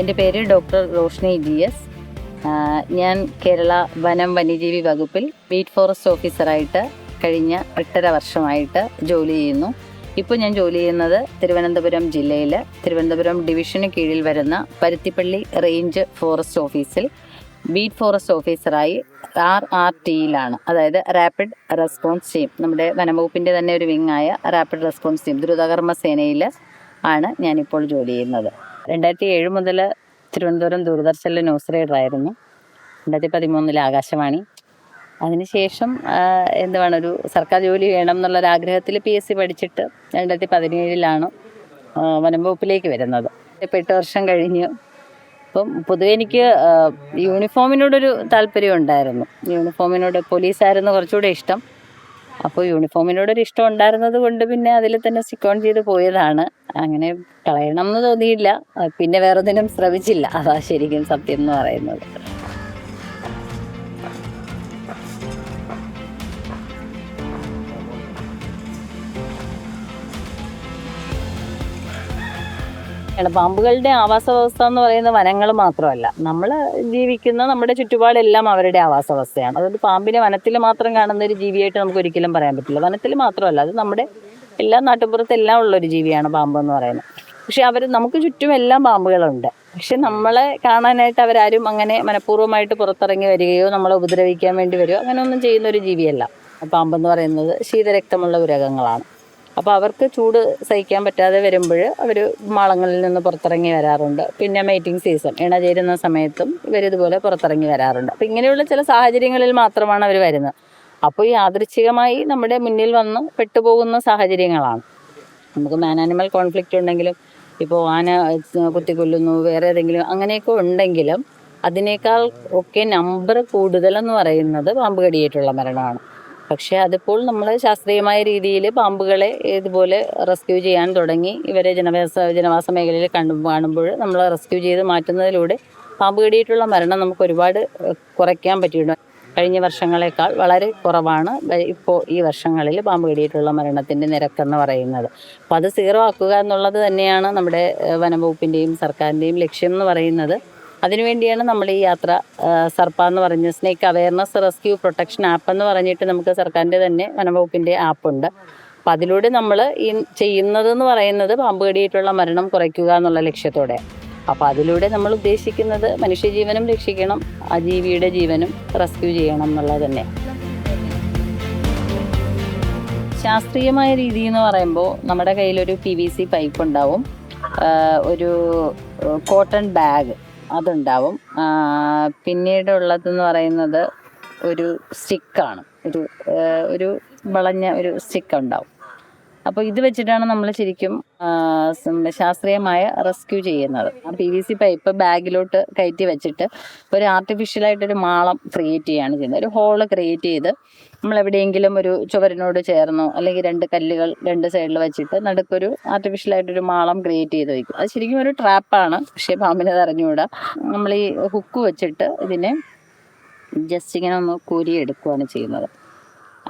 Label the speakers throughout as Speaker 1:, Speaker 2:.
Speaker 1: എൻ്റെ പേര് doctor Roshni GS. ഞാൻ കേരള വനം വന്യജീവി വകുപ്പിൽ ബീറ്റ് ഫോറസ്റ്റ് ഓഫീസറായിട്ട് കഴിഞ്ഞ 8.5 വർഷമായിട്ട് ജോലി ചെയ്യുന്നു. ഇപ്പോൾ ഞാൻ ജോലി ചെയ്യുന്നത് തിരുവനന്തപുരം ജില്ലയിൽ തിരുവനന്തപുരം ഡിവിഷന് കീഴിൽ വരുന്ന പരുത്തിപ്പള്ളി റേഞ്ച് ഫോറസ്റ്റ് ഓഫീസിൽ ബീറ്റ് ഫോറസ്റ്റ് ഓഫീസറായി RRTയിലാണ്. അതായത് റാപ്പിഡ് റെസ്പോൺസ് ടീം, നമ്മുടെ വനംവകുപ്പിൻ്റെ തന്നെ ഒരു വിങ്ങായ റാപ്പിഡ് റെസ്പോൺസ് ടീം ദ്രുതകർമ്മ സേനയിൽ ആണ് ഞാനിപ്പോൾ ജോലി ചെയ്യുന്നത്. 2007 മുതൽ തിരുവനന്തപുരം ദൂരദർശനിൽ ന്യൂസ് റീഡറായിരുന്നു. 2013 ആകാശവാണി. അതിനുശേഷം ഒരു സർക്കാർ ജോലി വേണം എന്നുള്ളൊരാഗ്രഹത്തിൽ PSC പഠിച്ചിട്ട് 2017 വനം വകുപ്പിലേക്ക് വരുന്നത്. ഇപ്പോൾ 8 വർഷം കഴിഞ്ഞു. അപ്പം പൊതുവെ എനിക്ക് യൂണിഫോമിനോടൊരു താല്പര്യം ഉണ്ടായിരുന്നു. യൂണിഫോമിനോട് പോലീസായിരുന്നു കുറച്ചുകൂടെ ഇഷ്ടം. അപ്പോൾ യൂണിഫോമിനോടൊരു ഇഷ്ടം ഉണ്ടായിരുന്നത് കൊണ്ട് പിന്നെ അതിൽ തന്നെ സ്റ്റിക്ക് ഓൺ ചെയ്ത് പോയതാണ്. അങ്ങനെ കളയണം എന്ന് തോന്നിയില്ല. പിന്നെ വേറൊന്നിനും ശ്രമിച്ചില്ല. അതാ ശരിക്കും സത്യം എന്ന് പറയുന്നത്. പാമ്പുകളുടെ ആവാസ വ്യവസ്ഥ എന്ന് പറയുന്നത് വനങ്ങൾ മാത്രമല്ല, നമ്മൾ ജീവിക്കുന്ന നമ്മുടെ ചുറ്റുപാടെല്ലാം അവരുടെ ആവാസ വ്യവസ്ഥയാണ്. അതുകൊണ്ട് പാമ്പിനെ വനത്തിൽ മാത്രം കാണുന്ന ഒരു ജീവിയായിട്ട് നമുക്ക് ഒരിക്കലും പറയാൻ പറ്റില്ല. വനത്തിൽ മാത്രമല്ല, അത് നമ്മുടെ എല്ലാ നാട്ടുപുറത്തെല്ലാം ഉള്ളൊരു ജീവിയാണ് പാമ്പ് എന്ന് പറയുന്നത്. പക്ഷെ നമുക്ക് ചുറ്റും എല്ലാം പാമ്പുകളുണ്ട്. പക്ഷെ നമ്മളെ കാണാനായിട്ട് അവരാരും അങ്ങനെ മനഃപൂർവ്വമായിട്ട് പുറത്തിറങ്ങി വരികയോ നമ്മളെ ഉപദ്രവിക്കാൻ വേണ്ടി വരികയോ അങ്ങനെ ഒന്നും ചെയ്യുന്ന ഒരു ജീവിയല്ല. പാമ്പെന്ന് പറയുന്നത് ശീതരക്തമുള്ള ഉരകങ്ങളാണ്. അപ്പോൾ അവർക്ക് ചൂട് സഹിക്കാൻ പറ്റാതെ വരുമ്പോൾ അവർ മാളങ്ങളിൽ നിന്ന് പുറത്തിറങ്ങി വരാറുണ്ട്. പിന്നെ മീറ്റിംഗ് സീസൺ, ഇണ ചേരുന്ന സമയത്തും ഇവരിതുപോലെ പുറത്തിറങ്ങി വരാറുണ്ട്. അപ്പോൾ ഇങ്ങനെയുള്ള ചില സാഹചര്യങ്ങളിൽ മാത്രമാണ് അവർ വരുന്നത്. അപ്പോൾ ഈ യാദൃച്ഛികമായി നമ്മുടെ മുന്നിൽ വന്ന് പെട്ടുപോകുന്ന സാഹചര്യങ്ങളാണ്. നമുക്ക് മാൻ ആനിമൽ കോൺഫ്ലിക്റ്റ് ഉണ്ടെങ്കിലും, ഇപ്പോൾ ആന കുത്തിക്കൊല്ലുന്നു, വേറെ ഏതെങ്കിലും അങ്ങനെയൊക്കെ ഉണ്ടെങ്കിലും അതിനേക്കാൾ ഒക്കെ നമ്പർ കൂടുതലെന്ന് പറയുന്നത് പാമ്പ് കടിയേറ്റുള്ള മരണമാണ്. പക്ഷേ അതിപ്പോൾ നമ്മൾ ശാസ്ത്രീയമായ രീതിയിൽ പാമ്പുകളെ ഇതുപോലെ റെസ്ക്യൂ ചെയ്യാൻ തുടങ്ങി. ഇവരെ ജനവാസ മേഖലയിൽ കാണുമ്പോൾ നമ്മൾ റെസ്ക്യൂ ചെയ്ത് മാറ്റുന്നതിലൂടെ പാമ്പ് കടിയിട്ടുള്ള മരണം നമുക്ക് ഒരുപാട് കുറയ്ക്കാൻ പറ്റിയിട്ടുണ്ട്. കഴിഞ്ഞ വർഷങ്ങളെക്കാൾ വളരെ കുറവാണ് ഇപ്പോൾ ഈ വർഷങ്ങളിൽ പാമ്പ് കടിയിട്ടുള്ള മരണത്തിൻ്റെ നിരക്കെന്ന് പറയുന്നത്. അപ്പോൾ അത് 0 ആക്കുക എന്നുള്ളത് തന്നെയാണ് നമ്മുടെ വനംവകുപ്പിൻ്റെയും സർക്കാരിൻ്റെയും ലക്ഷ്യം എന്ന് പറയുന്നത്. അതിനുവേണ്ടിയാണ് നമ്മൾ ഈ യാത്ര സർപ്പ എന്ന് പറഞ്ഞ് snake awareness rescue protection app എന്ന് പറഞ്ഞിട്ട് നമുക്ക് സർക്കാരിൻ്റെ തന്നെ വനംവകുപ്പിൻ്റെ ആപ്പുണ്ട്. അപ്പോൾ അതിലൂടെ നമ്മൾ ഈ ചെയ്യുന്നതെന്ന് പറയുന്നത് പാമ്പ് കടിയിട്ടുള്ള മരണം കുറയ്ക്കുക എന്നുള്ള ലക്ഷ്യത്തോടെ. അപ്പോൾ അതിലൂടെ നമ്മൾ ഉദ്ദേശിക്കുന്നത് മനുഷ്യജീവനും രക്ഷിക്കണം, ആ ജീവിയുടെ ജീവനും റെസ്ക്യൂ ചെയ്യണം എന്നുള്ളത് തന്നെ. ശാസ്ത്രീയമായ രീതി എന്ന് പറയുമ്പോൾ നമ്മുടെ കയ്യിലൊരു PVC പൈപ്പ് ഉണ്ടാവും, ഒരു കോട്ടൺ ബാഗ് അതുണ്ടാവും. പിന്നീടുള്ളതെന്ന് പറയുന്നത് ഒരു സ്റ്റിക്കാണ്, ഒരു വളഞ്ഞ ഒരു സ്റ്റിക്ക് ഉണ്ടാവും. അപ്പോൾ ഇത് വെച്ചിട്ടാണ് നമ്മൾ ശരിക്കും ശാസ്ത്രീയമായ റെസ്ക്യൂ ചെയ്യുന്നത്. PVC പൈപ്പ് ബാഗിലോട്ട് കയറ്റി വെച്ചിട്ട് ഒരു ആർട്ടിഫിഷ്യലായിട്ടൊരു മാളം ക്രിയേറ്റ് ചെയ്യുകയാണ് ചെയ്യുന്നത്. ഒരു ഹോള് ക്രിയേറ്റ് ചെയ്ത് നമ്മൾ എവിടെയെങ്കിലും ഒരു ചുവരിനോട് ചേർന്നോ അല്ലെങ്കിൽ 2 കല്ലുകൾ 2 സൈഡിൽ വെച്ചിട്ട് നടുക്കൊരു ആർട്ടിഫിഷ്യലായിട്ടൊരു മാളം ക്രിയേറ്റ് ചെയ്ത് വയ്ക്കും. അത് ശരിക്കും ഒരു ട്രാപ്പാണ്, പക്ഷേ പാമ്പിനെ അത് അറിഞ്ഞുകൂടാ. നമ്മൾ ഈ ഹുക്ക് വെച്ചിട്ട് ഇതിനെ ജസ്റ്റ് ഇങ്ങനെ ഒന്ന് കോരിയെടുക്കുകയാണ് ചെയ്യുന്നത്.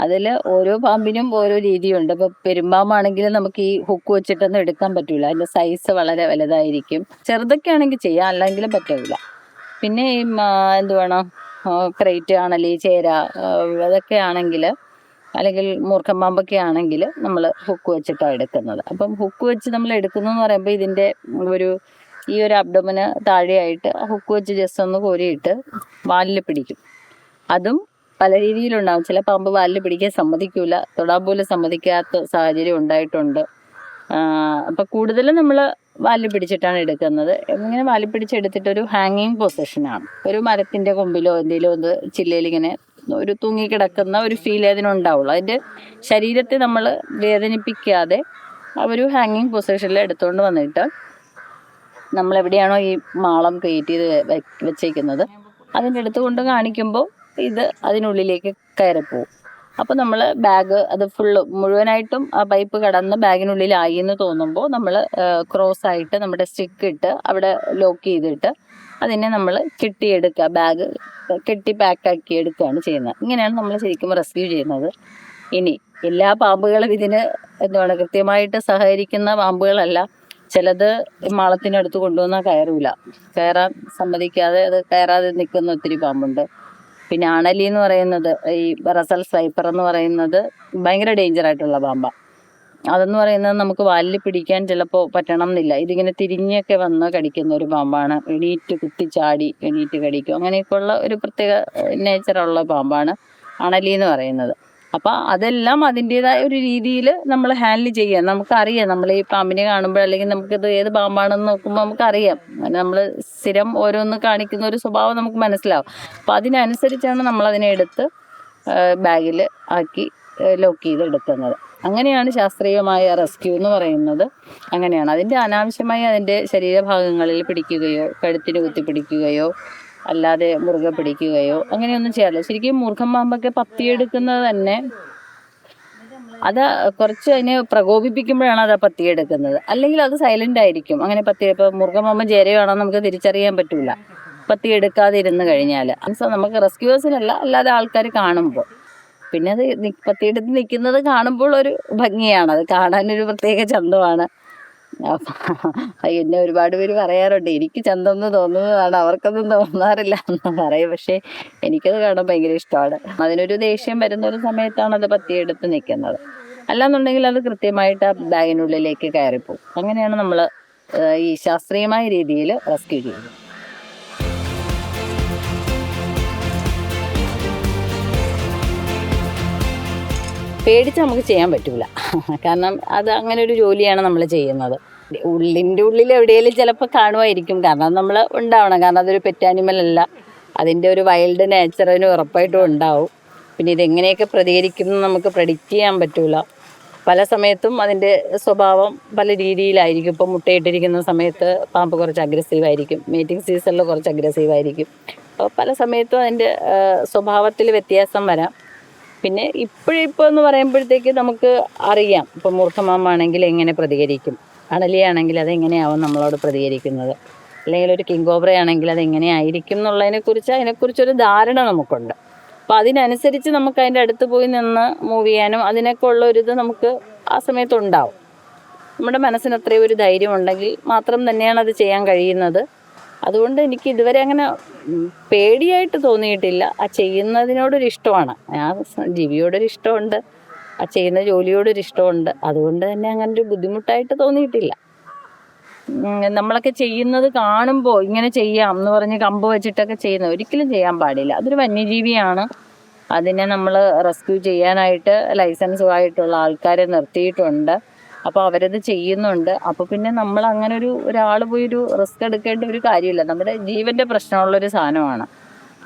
Speaker 1: അതിൽ ഓരോ പാമ്പിനും ഓരോ രീതിയുണ്ട്. ഇപ്പോൾ പെരുമ്പാമ്പാണെങ്കിൽ നമുക്ക് ഈ ഹുക്ക് വെച്ചിട്ടൊന്നും എടുക്കാൻ പറ്റില്ല, അതിൻ്റെ സൈസ് വളരെ വലുതായിരിക്കും. ചെറുതൊക്കെ ആണെങ്കിൽ ചെയ്യാം, അല്ലെങ്കിലും പറ്റില്ല. പിന്നെ ഈ ക്രൈറ്റ് ആണല്ലേ, ചേര, അതൊക്കെ ആണെങ്കിൽ, അല്ലെങ്കിൽ മൂർഖൻ പാമ്പൊക്കെ ആണെങ്കിൽ നമ്മൾ ഹുക്ക് വെച്ചിട്ടാണ് എടുക്കുന്നത്. അപ്പം ഹുക്ക് വെച്ച് നമ്മൾ എടുക്കുന്നതെന്ന് പറയുമ്പോൾ ഇതിൻ്റെ ഈ ഒരു അബ്ഡോമിന് താഴെയായിട്ട് ഹുക്ക് വെച്ച് ജസ്റ്റ് ഒന്ന് കോരിയിട്ട് വാലിൽ പിടിക്കും. അതും പല രീതിയിലുണ്ടാകും. ചില പാമ്പ് വാലിൽ പിടിക്കാൻ സമ്മതിക്കില്ല, തൊടാൻ പോലും സമ്മതിക്കാത്ത സാഹചര്യം ഉണ്ടായിട്ടുണ്ട്. അപ്പോൾ കൂടുതലും നമ്മൾ വാലിൽ പിടിച്ചിട്ടാണ് എടുക്കുന്നത്. ഇങ്ങനെ വാലിൽ പിടിച്ചെടുത്തിട്ടൊരു ഹാങ്ങിങ് പൊസിഷനാണ്. ഒരു മരത്തിൻ്റെ കൊമ്പിലോ എന്തെങ്കിലും ഒന്ന് ചില്ലയിലിങ്ങനെ ഒരു തൂങ്ങിക്കിടക്കുന്ന ഒരു ഫീൽ അതിനുണ്ടാവുള്ളൂ. അതിൻ്റെ ശരീരത്തെ നമ്മൾ വേദനിപ്പിക്കാതെ ഒരു ഹാങ്ങിങ് പൊസിഷനിൽ എടുത്തുകൊണ്ട് വന്നിട്ട് നമ്മളെവിടെയാണോ ഈ മാളം ക്രിയേറ്റ് ചെയ്ത് വെച്ചേക്കുന്നത് അതിൻ്റെ അടുത്ത് കൊണ്ട് കാണിക്കുമ്പോൾ ഇത് അതിനുള്ളിലേക്ക് കയറിപ്പോവും. അപ്പോൾ നമ്മൾ ബാഗ് അത് മുഴുവനായിട്ടും ആ പൈപ്പ് കടന്ന് ബാഗിനുള്ളിലായി എന്ന് തോന്നുമ്പോൾ നമ്മൾ ക്രോസായിട്ട് നമ്മുടെ സ്റ്റിക്ക് ഇട്ട് അവിടെ ലോക്ക് ചെയ്തിട്ട് അതിനെ നമ്മൾ കെട്ടിയെടുക്കുക, ബാഗ് കെട്ടി പാക്കാക്കി എടുക്കുകയാണ് ചെയ്യുന്നത്. ഇങ്ങനെയാണ് നമ്മൾ ശരിക്കും റെസ്ക്യൂ ചെയ്യുന്നത്. ഇനി എല്ലാ പാമ്പുകളും ഇതിന് കൃത്യമായിട്ട് സഹകരിക്കുന്ന പാമ്പുകളല്ല. ചിലത് മാളത്തിനടുത്ത് കൊണ്ടുവന്നാൽ കയറാൻ സമ്മതിക്കാതെ അത് കയറാതെ നിൽക്കുന്ന ഒത്തിരി പാമ്പുണ്ട്. പിന്നെ അണലി എന്ന് പറയുന്നത്, ഈ റസൽസ് വൈപ്പർ എന്ന് പറയുന്നത് ഭയങ്കര ഡേഞ്ചർ ആയിട്ടുള്ള പാമ്പാണ്. അതെന്ന് പറയുന്നത് നമുക്ക് വാലിൽ പിടിക്കാൻ ചിലപ്പോൾ പറ്റണം എന്നില്ല. ഇതിങ്ങനെ തിരിഞ്ഞൊക്കെ വന്ന് കടിക്കുന്ന ഒരു പാമ്പാണ്. എണീറ്റ് കുത്തിച്ചാടി എണീറ്റ് കടിക്കും. അങ്ങനെയൊക്കെയുള്ള ഒരു പ്രത്യേക നേച്ചറുള്ള പാമ്പാണ് അണലി എന്ന് പറയുന്നത്. അപ്പോൾ അതെല്ലാം അതിൻ്റെതായ ഒരു രീതിയിൽ നമ്മൾ ഹാൻഡിൽ ചെയ്യുക. നമുക്കറിയാം, നമ്മൾ ഈ പാമ്പിനെ കാണുമ്പോൾ അല്ലെങ്കിൽ നമുക്കിത് ഏത് പാമ്പാണെന്ന് നോക്കുമ്പോൾ നമുക്കറിയാം. നമ്മൾ സ്ഥിരം ഓരോന്ന് കാണിക്കുന്ന ഒരു സ്വഭാവം നമുക്ക് മനസ്സിലാവും. അപ്പോൾ അതിനനുസരിച്ചാണ് നമ്മളതിനെ എടുത്ത് ബാഗിൽ ആക്കി ലോക്ക് ചെയ്ത് എടുക്കുന്നത്. അങ്ങനെയാണ് ശാസ്ത്രീയമായ റെസ്ക്യൂ എന്ന് പറയുന്നത്. അങ്ങനെയാണ്. അതിൻ്റെ അനാവശ്യമായി അതിൻ്റെ ശരീരഭാഗങ്ങളിൽ പിടിക്കുകയോ കഴുത്തിന് കുത്തി പിടിക്കുകയോ അല്ലാതെ മുറുകെ പിടിക്കുകയോ അങ്ങനെയൊന്നും ചെയ്യാറില്ല. ശരിക്കും മൂർഖൻ പാമ്പൊക്കെ പത്തിയെടുക്കുന്നത് തന്നെ അത് കുറച്ച് അതിനെ പ്രകോപിപ്പിക്കുമ്പോഴാണ് അത് പത്തിയെടുക്കുന്നത്. അല്ലെങ്കിൽ അത് സൈലൻ്റ് ആയിരിക്കും. അങ്ങനെ ഇപ്പോൾ മൂർഖൻ പാമ്പ് ജേരയാണോ നമുക്ക് തിരിച്ചറിയാൻ പറ്റില്ല പത്തിയെടുക്കാതിരുന്ന് കഴിഞ്ഞാൽ. നമുക്ക് റെസ്ക്യൂവേഴ്സിനല്ല, അല്ലാതെ ആൾക്കാർ കാണുമ്പോൾ. പിന്നെ അത് പത്തിയെടുത്ത് നിൽക്കുന്നത് കാണുമ്പോൾ ഒരു ഭംഗിയാണ്, അത് കാണാനൊരു പ്രത്യേക ചന്തമാണ്. എന്നെ ഒരുപാട് പേര് പറയാറുണ്ട് എനിക്ക് ചന്തം എന്ന് തോന്നുന്നതാണ്, അവർക്കൊന്നും തോന്നാറില്ല എന്ന് പറയും. പക്ഷേ എനിക്കത് കാണാൻ ഭയങ്കര ഇഷ്ടമാണ്. അതിനൊരു ദേഷ്യം വരുന്ന ഒരു സമയത്താണ് അത് പത്തിയെടുത്ത് നിൽക്കുന്നത്. അല്ലാന്നുണ്ടെങ്കിൽ അത് കൃത്യമായിട്ട് ആ ബാഗിനുള്ളിലേക്ക് കയറിപ്പോകും. അങ്ങനെയാണ് നമ്മൾ ഈ ശാസ്ത്രീയമായ രീതിയിൽ റെസ്ക്യൂ ചെയ്യുന്നത്. പേടിച്ച് നമുക്ക് ചെയ്യാൻ പറ്റില്ല. കാരണം അത് അങ്ങനെ ഒരു ജോലിയാണ് നമ്മൾ ചെയ്യുന്നത്. ഉള്ളിൻ്റെ ഉള്ളിൽ എവിടെയെങ്കിലും ചിലപ്പോൾ കാണുമായിരിക്കും. കാരണം നമ്മൾ ഉണ്ടാവണം. കാരണം അതൊരു പെറ്റ് ആനിമൽ അല്ല. അതിൻ്റെ ഒരു വൈൽഡ് നേച്ചറിന് ഉറപ്പായിട്ടും ഉണ്ടാവും. പിന്നെ ഇതെങ്ങനെയൊക്കെ പ്രതികരിക്കും എന്ന് നമുക്ക് പ്രെഡിക്റ്റ് ചെയ്യാൻ പറ്റില്ല. പല സമയത്തും അതിൻ്റെ സ്വഭാവം പല രീതിയിലായിരിക്കും. ഇപ്പോൾ മുട്ടയിട്ടിരിക്കുന്ന സമയത്ത് പാമ്പ് കുറച്ച് അഗ്രസീവായിരിക്കും, മീറ്റിംഗ് സീസണിൽ കുറച്ച് അഗ്രസീവായിരിക്കും. അപ്പോൾ പല സമയത്തും അതിൻ്റെ സ്വഭാവത്തിൽ വ്യത്യാസം വരാം. പിന്നെ ഇപ്പോൾ എന്ന് പറയുമ്പോഴത്തേക്ക് നമുക്ക് അറിയാം, ഇപ്പോൾ മൂർഖമാണെങ്കിൽ എങ്ങനെ പ്രതികരിക്കും, അണലിയാണെങ്കിൽ അതെങ്ങനെയാവും നമ്മളോട് പ്രതികരിക്കുന്നത്, അല്ലെങ്കിൽ ഒരു കിങ് കോബ്രയാണെങ്കിൽ അതെങ്ങനെയായിരിക്കും അതിനെക്കുറിച്ചൊരു ധാരണ നമുക്കുണ്ട്. അപ്പോൾ അതിനനുസരിച്ച് നമുക്ക് അതിൻ്റെ അടുത്ത് പോയി നിന്ന് മൂവ് ചെയ്യാനും അതിനൊക്കെ ഉള്ളൊരിത് നമുക്ക് ആ സമയത്തുണ്ടാവും. നമ്മുടെ മനസ്സിന് അത്രയും ഒരു ധൈര്യം ഉണ്ടെങ്കിൽ മാത്രം തന്നെയാണ് അത് ചെയ്യാൻ കഴിയുന്നത്. അതുകൊണ്ട് എനിക്ക് ഇതുവരെ അങ്ങനെ പേടിയായിട്ട് തോന്നിയിട്ടില്ല. ആ ചെയ്യുന്നതിനോടൊരു ഇഷ്ടമാണ്. ആ ജീവിയോടൊരു ഇഷ്ടമുണ്ട്, ആ ചെയ്യുന്ന ജോലിയോടൊരു ഇഷ്ടമുണ്ട്. അതുകൊണ്ട് തന്നെ അങ്ങനെ ഒരു ബുദ്ധിമുട്ടായിട്ട് തോന്നിയിട്ടില്ല. നമ്മളൊക്കെ ചെയ്യുന്നത് കാണുമ്പോൾ ഇങ്ങനെ ചെയ്യാം എന്ന് പറഞ്ഞ് കമ്പ് വെച്ചിട്ടൊക്കെ ചെയ്യുന്നത് ഒരിക്കലും ചെയ്യാൻ പാടില്ല. അതൊരു വന്യജീവിയാണ്. അതിനെ നമ്മൾ റെസ്ക്യൂ ചെയ്യാനായിട്ട് ലൈസൻസുമായിട്ടുള്ള ആൾക്കാരെ നിർത്തിയിട്ടുണ്ട്. അപ്പോൾ അവരത് ചെയ്യുന്നുണ്ട്. അപ്പോൾ പിന്നെ നമ്മൾ അങ്ങനെ ഒരാൾ പോയി ഒരു റിസ്ക് എടുക്കേണ്ട ഒരു കാര്യമില്ല. നമ്മുടെ ജീവൻ്റെ പ്രശ്നമുള്ളൊരു സാധനമാണ്.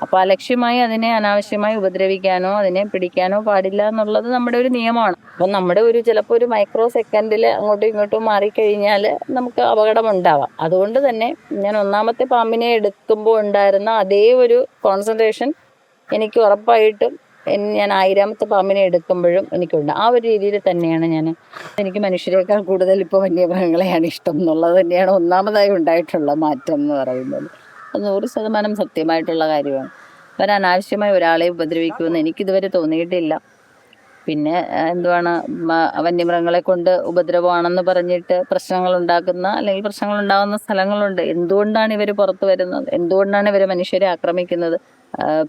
Speaker 1: അപ്പോൾ അലക്ഷ്യമായി അതിനെ അനാവശ്യമായി ഉപദ്രവിക്കാനോ അതിനെ പിടിക്കാനോ പാടില്ല എന്നുള്ളത് നമ്മുടെ ഒരു നിയമമാണ്. അപ്പോൾ നമ്മുടെ ചിലപ്പോൾ ഒരു മൈക്രോ സെക്കൻഡിൽ അങ്ങോട്ടും ഇങ്ങോട്ടും മാറിക്കഴിഞ്ഞാൽ നമുക്ക് അപകടമുണ്ടാവാം. അതുകൊണ്ട് തന്നെ ഞാൻ ഒന്നാമത്തെ പാമ്പിനെ എടുക്കുമ്പോൾ ഉണ്ടായിരുന്ന അതേ ഒരു കോൺസെൻട്രേഷൻ എനിക്ക് ഉറപ്പായിട്ടും ഞാൻ 1000ാമത്തെ പാമ്പിനെ എടുക്കുമ്പോഴും എനിക്കുണ്ട്. ആ ഒരു രീതിയിൽ തന്നെയാണ് എനിക്ക് മനുഷ്യരെക്കാൾ കൂടുതൽ ഇപ്പോൾ വന്യമൃഗങ്ങളെയാണ് ഇഷ്ടം എന്നുള്ളത് തന്നെയാണ് ഒന്നാമതായി ഉണ്ടായിട്ടുള്ള മാറ്റം എന്ന് പറയുന്നത്. അത് 100% സത്യമായിട്ടുള്ള കാര്യമാണ്. അനാവശ്യമായി ഒരാളെ ഉപദ്രവിക്കുമെന്ന് എനിക്കിതുവരെ തോന്നിയിട്ടില്ല. പിന്നെ വന്യമൃഗങ്ങളെ കൊണ്ട് ഉപദ്രവമാണെന്ന് പറഞ്ഞിട്ട് പ്രശ്നങ്ങളുണ്ടാക്കുന്ന അല്ലെങ്കിൽ പ്രശ്നങ്ങളുണ്ടാകുന്ന സ്ഥലങ്ങളുണ്ട്. എന്തുകൊണ്ടാണ് ഇവർ പുറത്ത് വരുന്നത്, എന്തുകൊണ്ടാണ് ഇവർ മനുഷ്യരെ ആക്രമിക്കുന്നത്?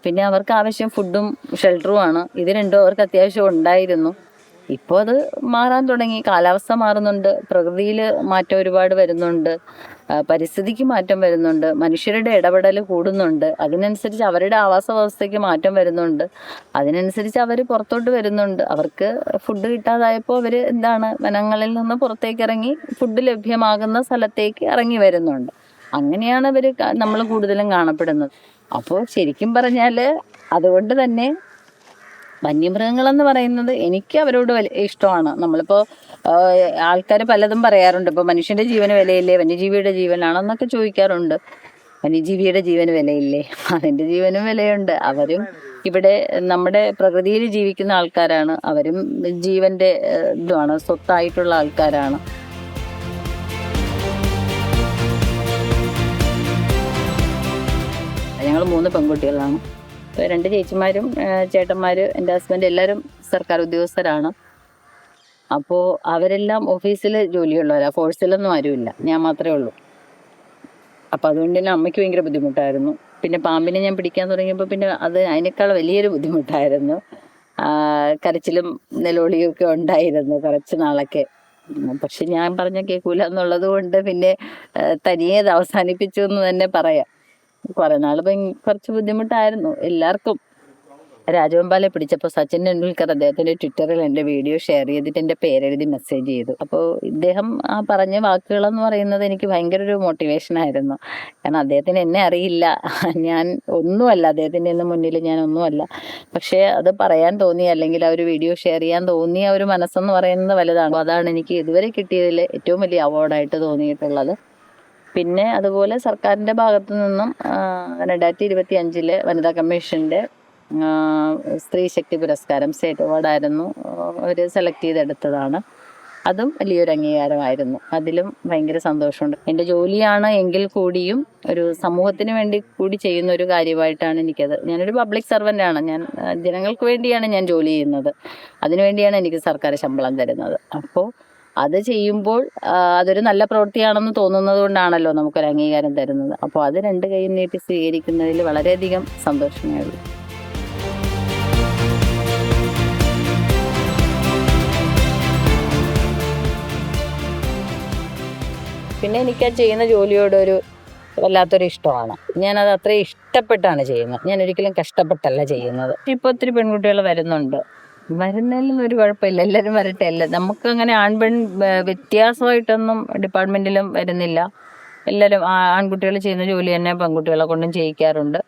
Speaker 1: പിന്നെ അവർക്ക് ആവശ്യം ഫുഡും ഷെൽട്ടറുമാണ്. ഇത് രണ്ടും അവർക്ക് അത്യാവശ്യം ഉണ്ടായിരുന്നു. ഇപ്പോൾ അത് മാറാൻ തുടങ്ങി. കാലാവസ്ഥ മാറുന്നുണ്ട്, പ്രകൃതിയിൽ മാറ്റം ഒരുപാട് വരുന്നുണ്ട്, പരിസ്ഥിതിക്ക് മാറ്റം വരുന്നുണ്ട്, മനുഷ്യരുടെ ഇടപെടൽ കൂടുന്നുണ്ട്. അതിനനുസരിച്ച് അവരുടെ ആവാസ വ്യവസ്ഥയ്ക്ക് മാറ്റം വരുന്നുണ്ട്. അതിനനുസരിച്ച് അവർ പുറത്തോട്ട് വരുന്നുണ്ട്. അവർക്ക് ഫുഡ് കിട്ടാതായപ്പോൾ അവർ വനങ്ങളിൽ നിന്ന് പുറത്തേക്ക് ഇറങ്ങി ഫുഡ് ലഭ്യമാകുന്ന സ്ഥലത്തേക്ക് ഇറങ്ങി വരുന്നുണ്ട്. അങ്ങനെയാണ് നമ്മൾ കൂടുതലും കാണപ്പെടുന്നത്. അപ്പോൾ ശരിക്കും പറഞ്ഞാൽ അതുകൊണ്ട് തന്നെ വന്യമൃഗങ്ങളെന്ന് പറയുന്നത് എനിക്ക് അവരോട് ഇഷ്ടമാണ്. നമ്മളിപ്പോൾ ആൾക്കാർ പലതും പറയാറുണ്ട്, ഇപ്പോൾ മനുഷ്യൻ്റെ ജീവന് വിലയില്ലേ, വന്യജീവിയുടെ ജീവനാണെന്നൊക്കെ ചോദിക്കാറുണ്ട്. വന്യജീവിയുടെ ജീവന് വിലയില്ലേ? അതിൻ്റെ ജീവനും വിലയുണ്ട്. അവരും ഇവിടെ നമ്മുടെ പ്രകൃതിയിൽ ജീവിക്കുന്ന ആൾക്കാരാണ്. അവരും ജീവൻ്റെ സ്വത്തായിട്ടുള്ള ആൾക്കാരാണ്. ഞങ്ങൾ 3 പെൺകുട്ടികളാണ്. 2 ചേച്ചിമാരും ചേട്ടന്മാർ, എൻ്റെ ഹസ്ബൻഡ് എല്ലാവരും സർക്കാർ ഉദ്യോഗസ്ഥരാണ്. അപ്പോൾ അവരെല്ലാം ഓഫീസിൽ ജോലിയുള്ളവരാണ്, ഫോഴ്സിലൊന്നും ആരുമില്ല, ഞാൻ മാത്രമേ ഉള്ളൂ. അപ്പോൾ അതുകൊണ്ട് തന്നെ അമ്മയ്ക്ക് ഭയങ്കര ബുദ്ധിമുട്ടായിരുന്നു. പിന്നെ പാമ്പിനെ ഞാൻ പിടിക്കാൻ തുടങ്ങിയപ്പോൾ പിന്നെ അത് അതിനേക്കാൾ വലിയൊരു ബുദ്ധിമുട്ടായിരുന്നു. കരച്ചിലും നിലവിളിയും ഒക്കെ ഉണ്ടായിരുന്നു കുറച്ച് നാളൊക്കെ. പക്ഷെ ഞാൻ പറഞ്ഞ കേൾക്കൂല എന്നുള്ളത് കൊണ്ട് പിന്നെ തനിയെ അത് അവസാനിപ്പിച്ചു എന്ന് തന്നെ പറയാം. കുറേ നാൾ കുറച്ച് ബുദ്ധിമുട്ടായിരുന്നു എല്ലാവർക്കും. രാജവെമ്പാലെ പിടിച്ചപ്പോൾ സച്ചിൻ ടെണ്ടുൽക്കർ അദ്ദേഹത്തിൻ്റെ ട്വിറ്ററിൽ എൻ്റെ വീഡിയോ ഷെയർ ചെയ്തിട്ട് എൻ്റെ പേരെഴുതി മെസ്സേജ് ചെയ്തു. അപ്പോൾ ഇദ്ദേഹം ആ പറഞ്ഞ വാക്കുകളെന്ന് പറയുന്നത് എനിക്ക് ഭയങ്കര ഒരു മോട്ടിവേഷനായിരുന്നു. കാരണം അദ്ദേഹത്തിന് എന്നെ അറിയില്ല, ഞാൻ ഒന്നുമല്ല, അദ്ദേഹത്തിൻ്റെ മുന്നിൽ ഞാൻ ഒന്നുമല്ല. പക്ഷേ അത് പറയാൻ തോന്നി, അല്ലെങ്കിൽ ആ ഒരു വീഡിയോ ഷെയർ ചെയ്യാൻ തോന്നിയ ഒരു മനസ്സെന്ന് പറയുന്നത് വലുതാണ്. അതാണ് എനിക്ക് ഇതുവരെ കിട്ടിയതിൽ ഏറ്റവും വലിയ അവാർഡായിട്ട് തോന്നിയിട്ടുള്ളത്. പിന്നെ അതുപോലെ സർക്കാരിൻ്റെ ഭാഗത്തു നിന്നും 2025 വനിതാ കമ്മീഷൻ്റെ സ്ത്രീ ശക്തി പുരസ്കാരം സ്റ്റേറ്റ് അവാർഡായിരുന്നു അവർ സെലക്ട് ചെയ്തെടുത്തതാണ്. അതും വലിയൊരു അംഗീകാരമായിരുന്നു. അതിലും ഭയങ്കര സന്തോഷമുണ്ട്. എൻ്റെ ജോലിയാണ് എങ്കിൽ കൂടിയും ഒരു സമൂഹത്തിന് വേണ്ടി കൂടി ചെയ്യുന്ന ഒരു കാര്യമായിട്ടാണ് എനിക്കത്. ഞാനൊരു പബ്ലിക് സർവൻ്റാണ്. ഞാൻ ജനങ്ങൾക്ക് വേണ്ടിയാണ് ഞാൻ ജോലി ചെയ്യുന്നത്. അതിനുവേണ്ടിയാണ് എനിക്ക് സർക്കാർ ശമ്പളം തരുന്നത്. അപ്പോൾ അത് ചെയ്യുമ്പോൾ അതൊരു നല്ല പ്രവൃത്തിയാണെന്ന് തോന്നുന്നത് കൊണ്ടാണല്ലോ നമുക്കൊരു അംഗീകാരം തരുന്നത്. അപ്പോൾ അത് രണ്ട് കൈയും നീട്ടി സ്വീകരിക്കുന്നതിൽ വളരെയധികം സന്തോഷമേ ഉള്ളൂ. പിന്നെ എനിക്ക് ആ ചെയ്യുന്ന ജോലിയോടൊരു വല്ലാത്തൊരു ഇഷ്ടമാണ്. ഞാനത് അത്രയും ഇഷ്ടപ്പെട്ടാണ് ചെയ്യുന്നത്. ഞാൻ ഒരിക്കലും കഷ്ടപ്പെട്ടല്ല ചെയ്യുന്നത്. ഇപ്പോൾ ഒത്തിരി പെൺകുട്ടികൾ വരുന്നുണ്ട്. വരുന്നതിലൊന്നും ഒരു കുഴപ്പമില്ല, എല്ലാവരും വരട്ടെ. നമുക്കങ്ങനെ ആൺപെൺ വ്യത്യാസമായിട്ടൊന്നും ഡിപ്പാർട്ട്മെൻറ്റിലും വരുന്നില്ല. എല്ലാവരും ആൺകുട്ടികൾ ചെയ്യുന്ന ജോലി തന്നെ പെൺകുട്ടികളെ കൊണ്ടും ചെയ്യിക്കാറുണ്ട്.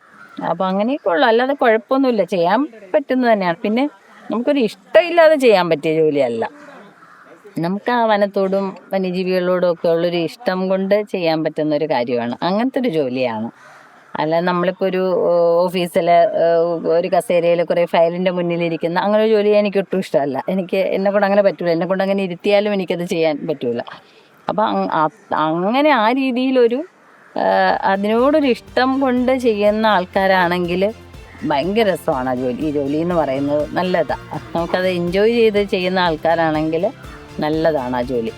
Speaker 1: അപ്പോൾ അങ്ങനെയൊക്കെ ഉള്ളു, അല്ലാതെ കുഴപ്പമൊന്നുമില്ല, ചെയ്യാൻ പറ്റുന്നത് തന്നെയാണ്. പിന്നെ നമുക്കൊരു ഇഷ്ടമില്ലാതെ ചെയ്യാൻ പറ്റിയ ജോലിയല്ല. നമുക്ക് ആ വനത്തോടും വന്യജീവികളോടും ഒക്കെ ഉള്ളൊരു ഇഷ്ടം കൊണ്ട് ചെയ്യാൻ പറ്റുന്ന ഒരു കാര്യമാണ്. അങ്ങനത്തെ ഒരു ജോലിയാണ്. അല്ല നമ്മളിപ്പോൾ ഒരു ഓഫീസിൽ ഒരു കസേരയിൽ കുറേ ഫയലിൻ്റെ മുന്നിലിരിക്കുന്ന അങ്ങനെ ഒരു ജോലി എനിക്ക് ഒട്ടും ഇഷ്ടമല്ല. എന്നെക്കൊണ്ട് അങ്ങനെ പറ്റില്ല. എന്നെക്കൊണ്ട് അങ്ങനെ ഇരുത്തിയാലും എനിക്കത് ചെയ്യാൻ പറ്റില്ല. അപ്പം അങ്ങനെ ആ രീതിയിലൊരു അതിനോടൊരു ഇഷ്ടം കൊണ്ട് ചെയ്യുന്ന ആൾക്കാരാണെങ്കിൽ ഭയങ്കര രസമാണ് ആ ജോലി. ഈ ജോലി എന്ന് പറയുന്നത് നല്ലതാണ്. നമുക്കത് എൻജോയ് ചെയ്ത് ചെയ്യുന്ന ആൾക്കാരാണെങ്കിൽ നല്ലതാണ് ആ ജോലി.